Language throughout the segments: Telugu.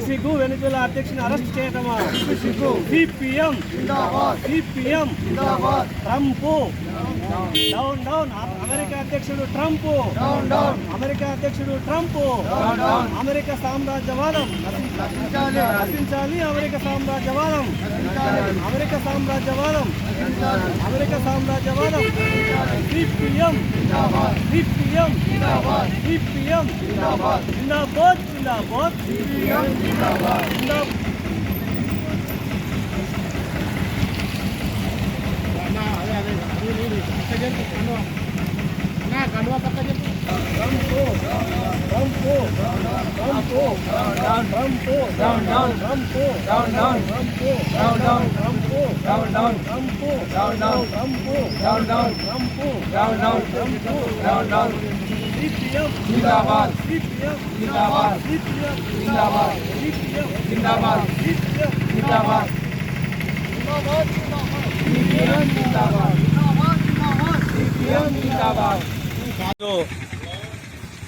సిగ్గు వెనుజులా అధ్యక్షుని అరెస్ట్ చేయటమా? CPM Trump down down. America అధ్యక్షుడు ట్రంప్ అమెరికా సామ్రాజ్యవాదం నశించాలి. అమెరికా సామ్రాజ్యవాదం సిపిఎం జిందాబాద్.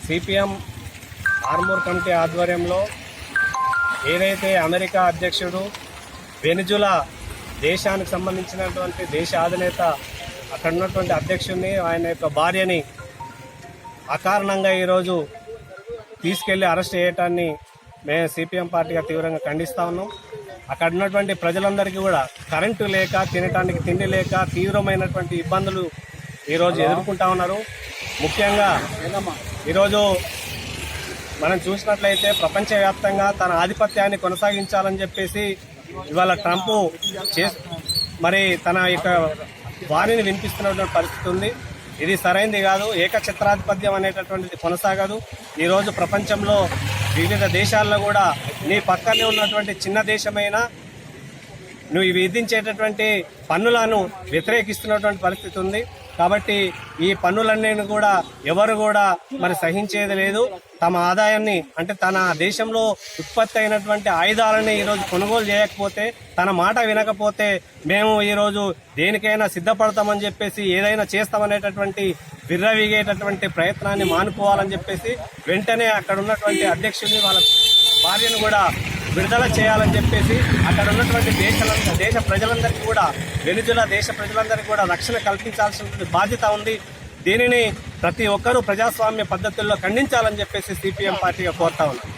సిపిఎం ఆర్మూర్ కమిటీ ఆధ్వర్యంలో ఏదైతే అమెరికా అధ్యక్షుడు వెనుజులా దేశానికి సంబంధించినటువంటి దేశ అధినేత అక్కడ ఉన్నటువంటి అధ్యక్షుడిని ఆయన యొక్క భార్యని అకారణంగా ఈరోజు తీసుకెళ్లి అరెస్ట్ చేయటాన్ని మేము సిపిఎం పార్టీగా తీవ్రంగా ఖండిస్తా ఉన్నాం. అక్కడ ఉన్నటువంటి ప్రజలందరికీ కూడా కరెంటు లేక తినటానికి తిండి లేక తీవ్రమైనటువంటి ఇబ్బందులు ఈరోజు ఎదుర్కొంటా ఉన్నారు. ముఖ్యంగా ఈరోజు మనం చూసినట్లయితే ప్రపంచవ్యాప్తంగా తన ఆధిపత్యాన్ని కొనసాగించాలని చెప్పేసి ఇవాళ ట్రంప్ మరి తన యొక్క వాణిని వినిపిస్తున్నటువంటి పరిస్థితి ఉంది. ఇది సరైనది కాదు. ఏకఛత్రాధిపత్యం అనేటటువంటిది కొనసాగదు. ఈరోజు ప్రపంచంలో వివిధ దేశాల్లో కూడా నీ పక్కనే ఉన్నటువంటి చిన్న దేశమైనా నువ్వు విధించేటటువంటి పన్నులను వ్యతిరేకిస్తున్నటువంటి పరిస్థితి ఉంది. కాబట్టి ఈ పన్నులన్నీ కూడా ఎవరు కూడా మరి సహించేది లేదు. తమ ఆదాయాన్ని అంటే తన దేశంలో ఉత్పత్తి అయినటువంటి ఆయుధాలని ఈరోజు కొనుగోలు చేయకపోతే, తన మాట వినకపోతే మేము ఈరోజు దేనికైనా సిద్ధపడతామని చెప్పేసి ఏదైనా చేస్తామనేటటువంటి విర్రవీగేటటువంటి ప్రయత్నాన్ని మానుకోవాలని చెప్పేసి వెంటనే అక్కడ ఉన్నటువంటి అధ్యక్షుడిని వాళ్ళ భార్యను కూడా విడుదల చేయాలని చెప్పేసి అక్కడ ఉన్నటువంటి దేశ ప్రజలందరికీ కూడా వెనుజులా దేశ ప్రజలందరికీ కూడా రక్షణ కల్పించాల్సినటువంటి బాధ్యత ఉంది. దీనిని ప్రతి ఒక్కరూ ప్రజాస్వామ్య పద్ధతుల్లో ఖండించాలని చెప్పేసి సిపిఎం పార్టీగా కోరుతా ఉన్నాం.